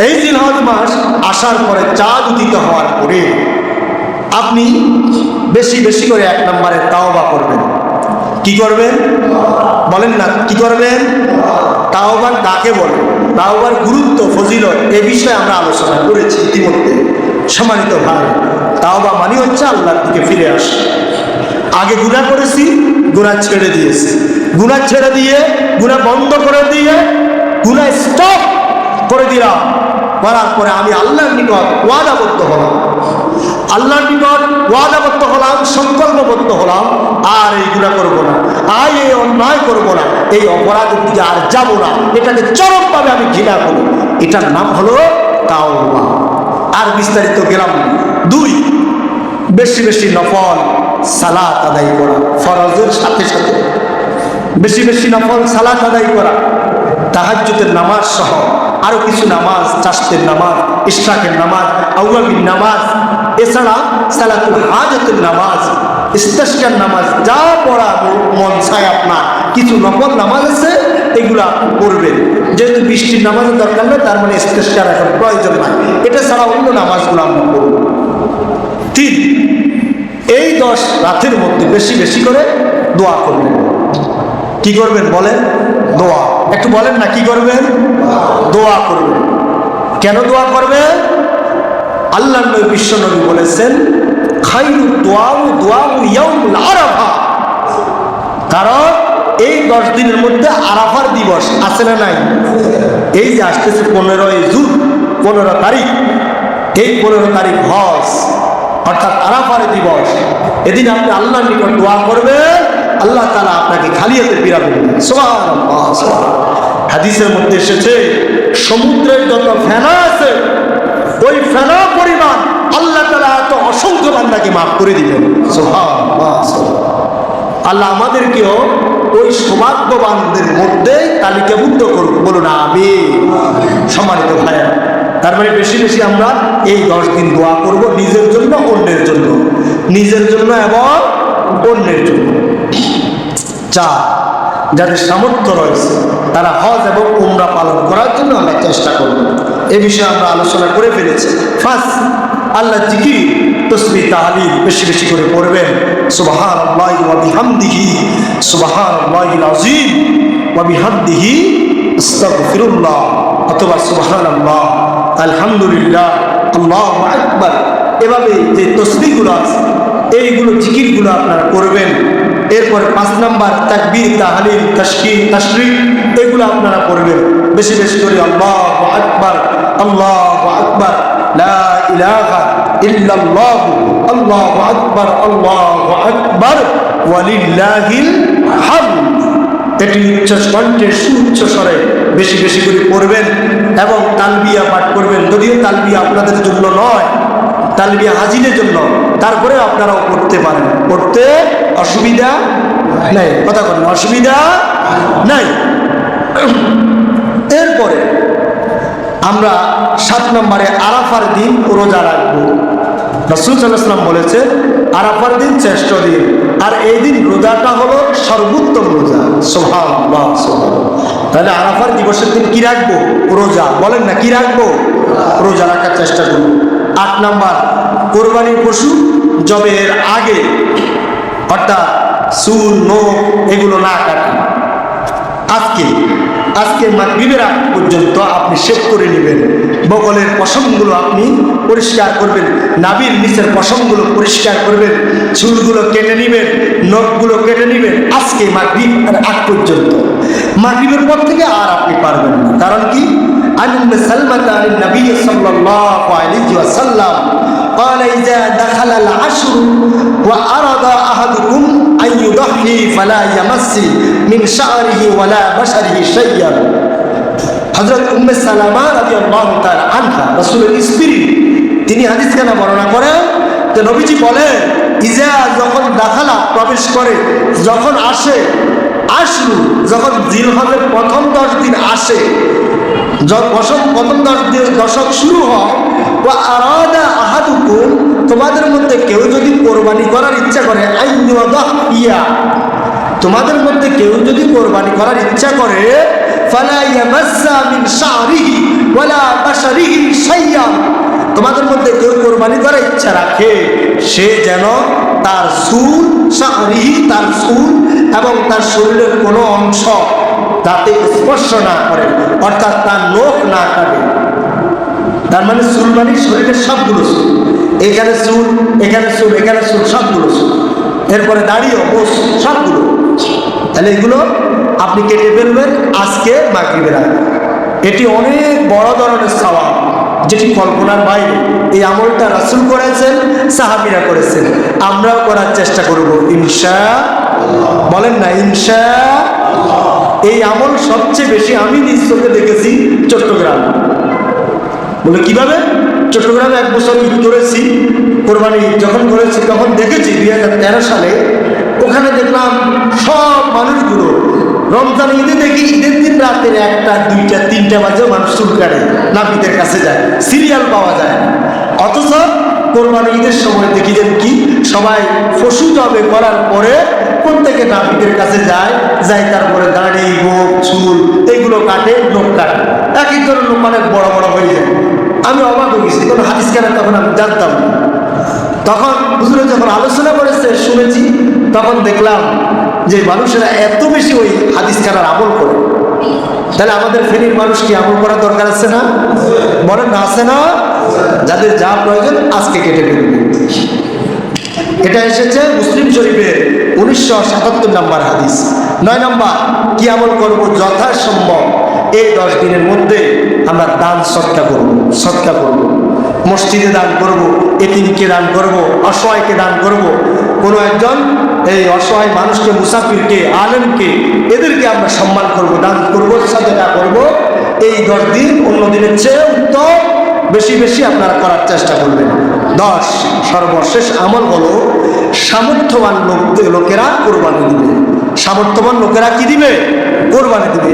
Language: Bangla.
এই জিলহজ মাস আসার পরে চাঁদ উদিত হওয়ার পরে আপনি বেশি বেশি করে 1 নম্বরে তাওবা করবেন। কি করবেন বলেন না, কি করবেন? তাওবা কাকে বলে, তাওবার গুরুত্ব ফজিলত এ বিষয়ে আমরা আলোচনা করেছি ইতিমধ্যে। সম্মানিত ভাই, তাওবা মানে হচ্ছে আল্লাহর দিকে ফিরে আসা। আগে গুনাহ করেছি, গুনাহ ছেড়ে দিয়েছি, গুনাহ ছেড়ে দিয়ে গুনাহ বন্ধ করে দিয়ে গুনাহ স্টপ করে দিলাম, করার পরে আমি আল্লাহর নিকট ওয়াদাবদ্ধ হলাম, আল্লাহর নিকট ওয়াদাবদ্ধ হলাম, সংকল্পবদ্ধ হলাম, আর এই গুনাহ করবো না, আর এই অন্যায় করবো না, এই অপরাধের দিকে আর যাবো না, এটাকে চরমভাবে আমি ঘৃণা করি। এটার নাম হলো তাওবা। আর বিস্তারিত গেলাম না। 2, বেশি বেশি নফল সালাত আদায় করা, ফরজের সাথে সাথে বেশি বেশি নফল সালাত আদায় করা, তাহাজ্জুদের নামাজ সহ আরো কিছু নামাজ, চাষতের নামাজ, ইশরাকের নামাজ, আউয়াবিন নামাজ, এছাড়া সালাতুল হাজাতের নামাজ, ইস্তিসকার নামাজ, যা পড়া মন চায় আপনার কিছু নফল নামাজ আছে, এগুলা পড়বেন। যেহেতু বৃষ্টির নামাজের দরকার নেই, তার মানে ইস্তিসকার এখন প্রয়োজন নাই, এটা ছাড়া অন্য নামাজগুলো আমরা পড়ব। 3, এই 10 রাতের মধ্যে বেশি বেশি করে দোয়া করবেন। কি করবেন বলেন? দোয়া। একটু বলেন না, কি করবেন? দোয়া করবেন। কেন দোয়া করবেন? আল্লাহর নবী বিশ্ব নবী বলেছেন, খায়রুদ দুআউ দুআউ ইয়াউমুল আরাফা। কারণ এই 10 দিনের মধ্যে আরাফার দিবস আছে না নাই? এই যে আসতেছে 15ই জুন, 15 তারিখ, এই 15 তারিখ হজ অর্থাৎ আরাফার দিবস। এদিন আপনি আল্লাহর নিকট দোয়া করবেন, আল্লাহ তাআলা আপনাকে খালি হাতে ফিরাবেন। সুবহানাল্লাহ, সুবহানাল্লাহ। হাদিসের মধ্যে এসেছে, সমুদ্রের যত ফেনা আছে ওই ফেনা পরিমাণ আল্লাহ তাআলা এত অসংখ্য বান্দাকে মাফ করে দিবেন। সুবহানাল্লাহ, সুবহানাল্লাহ। আল্লাহ আমাদেরকেও ওই সৌভাগ্যবানদের মধ্যে তালিকাভুক্ত করুন, বলুন আমিন। সম্মানিত ভাইয়া, তার মানে বেশি বেশি আমরা এই 10 দিন দোয়া করব, নিজের জন্য, অন্যের জন্য, নিজের জন্য এবং অন্যের জন্য। 4, যাদের সামর্থ্য রয়েছে তারা হজ এবং উমরা পালন করার জন্য আমরা চেষ্টা করব। এ বিষয়ে আমরা আলোচনা করে ফেলেছি। 5, আল্লাহ জিকির, তাসবিহ, তাহলিল বেশি বেশি করে পড়বেন। সুবহানাল্লাহি ওয়া বিহামদিহি, সুবহানাল্লাহিল আযীম ওয়া বিহামদিহি, আস্তাগফিরুল্লাহ, অথবা সুবহানাল্লাহ, আলহামদুলিল্লাহ, আল্লাহু আকবার। এভাবে যে তসবিহগুলো আছে, এইগুলো জিকিরগুলো আপনারা করবেন। এরপরে 5 নাম্বার তাকবীর, তাহলিল, তাশরিক এগুলো আপনারা করবেন বেশি বেশি করে। আল্লাহু আকবার, আল্লাহু আকবার, লা ইলাহা ইল্লাল্লাহ, আল্লাহু আকবার, আল্লাহু আকবার, ওয়ালিল্লাহিল হামদ। এটি উচ্চ কণ্ঠে, সুউচ্চ স্বরে বেশি বেশি করে পড়বেন এবং তালবিয়া পাঠ করবেন। যদিও তালবিয়া আপনাদের জন্য নয়, তালবিয়া হাজিরের জন্য, তারপরে আপনারাও পড়তে পারেন, পড়তে অসুবিধা নাই। কথা বলেন, অসুবিধা নাই। এরপরে আমরা 7 নম্বরে আরাফার দিন রোজা রাখবো। রাসূল সাল্লাল্লাহু আলাইহি ওয়াসাল্লাম বলেছে, আরাফার দিন শ্রেষ্ঠ দিন, আর এই দিন রোজাটা হলো সর্বোত্তম রোজা। সুবহানাল্লাহ, সুবহানাল্লাহ। তাহলে আরাফার দিবসের দিন কি রাখবো? রোজা। বলেন না, কি রাখবো? রোজা রাখার চেষ্টা করব। 8 নাম্বার, কোরবানির পশু জবের আগে অর্থাৎ চুল, নখ এগুলো না কাটা। আজকে মাগরিবের আগ পর্যন্ত আপনি শেভ করে নেবেন। বগলের পশমগুলো আপনি পরিষ্কার করবেন, নাভির নিচের পশমগুলো পরিষ্কার করবেন, চুলগুলো কেটে নেবেন, নখগুলো কেটে নেবেন। আজকে মাগরিবের আগ পর্যন্ত, মাগরিবের পর থেকে আর আপনি পারবেন না। কারণ কি? عن أم سلمة عن النبي صلى الله عليه وسلم قال إذا دخل العشر وأراد أحدكم أن يضحي فلا يمس من شعره ولا بشره شيئا। হযরত উম্মে সালামা রাদিয়াল্লাহু তাআলা আনহা, রাসূলের স্ত্রী, তিনি হাদিস খানা বর্ণনা করেন যে নবীজি বলেন, ইজা যখন দাখালা প্রবেশ করে, যখন আসে, আশরু যখন জিলহজের প্রথম 10 দিন আসে, প্রথম 10 দিন দশক শুরু হয়, ওয়া আরাদা আহাদুকুম তোমাদের মধ্যে কেউ যদি কোরবানি করার ইচ্ছা করে, আইয়ুদাহিয়া তোমাদের মধ্যে কেউ যদি কোরবানি করার ইচ্ছা করে, ফালা ইয়ামাসসা মিন শারিহি ওয়ালা বাশারিহি শাইয়্যান, তোমাদের মধ্যে কেউ কোরবানি করার ইচ্ছা রাখে সে যেন তার চুল, শারিহি তার চুল এবং তার শরীরের কোনো অংশ তাতে স্পর্শ না করে, অর্থাৎ তার নখ না কাটে। তার মানে চুল মানে শরীরের সবগুলো চুল, এখানে চুল, এখানে চুল, এখানে চুল, সবগুলো চুল, এরপরে দাড়িও, মোষ, সবগুলো। তাহলে এগুলো আপনি কেটে ফেলবেন আজকে মাগরিবের আগে। এটি অনেক বড় ধরনের সওয়াব, যেটি কল্পনার বাইরে। এই আমলটা রাসূল করেছেন, সাহাবীরা করেছেন, আমরাও করার চেষ্টা করব ইনশাআল্লাহ। বলেন না ইনশাআল্লাহ। এই আমল সবচেয়ে বেশি আমি নিজ চোখে দেখেছি চট্টগ্রাম। বলে কিভাবে? চট্টগ্রামে 1 বছর ঈদ করেছি, কোরবানি যখন করেছি তখন দেখেছি 2013 সালে ওখানে দেখলাম সব মানুষগুলো রমজান ঈদে দেখি ঈদের দিন রাতের 1টা 2টা 3টা বাজেও মানুষ চুল কাটে, নাপিতের কাছে যায়, সিরিয়াল পাওয়া যায়। অথচ কোরবানি ঈদের সময় দেখি যেন কি সবাই পশু জবে করার পরে প্রত্যেকে নাপিতের কাছে যায়, তারপরে দাড়ি, গোঁফ, চুল এগুলো কাটে, লোক কাটে। এক একজনের লোক অনেক বড় বড় হয়ে যায়। আমি অবাক হয়ে গেছি, কোনো হাদিস কেন তখন আমি জানতাম না। তখন হুজুরে যখন আলোচনা করেছে শুনেছি, তখন দেখলাম যে মানুষেরা এত বেশি ওই হাদিস খানার আমল করে। তাহলে আমাদের ফেনীর মানুষ কি আমল করার দরকার আছে না? বলেন না, আছে না? যাদের যা প্রয়োজন আজকে কেটে ফেলবে। এটা এসেছে মুসলিম শরীফের 1977 নম্বর হাদিস। 9 নম্বর, কি আমল করব? যথাসম্ভব এই 10 দিনের মধ্যে আমরা দান সৎকা করব, সৎকা করব, মসজিদে দান করব, এতিমকে দান করব, অসহায়কে দান করব। কোনো একজন এই অসহায় মানুষকে, মুসাফিরকে, আলেমকে, এদেরকে আমরা সম্মান করব, দান করব, সাদকা করব। এই 10 দিন অন্য দিনের চেয়ে উত্তম বেশি বেশি আপনারা করার চেষ্টা করবেন। 10, সর্বশেষ আমল হলো সামর্থ্যবান লোকেরা কোরবানি দিবে। সামর্থ্যবান লোকেরা কি দিবে? কোরবানি দিবে।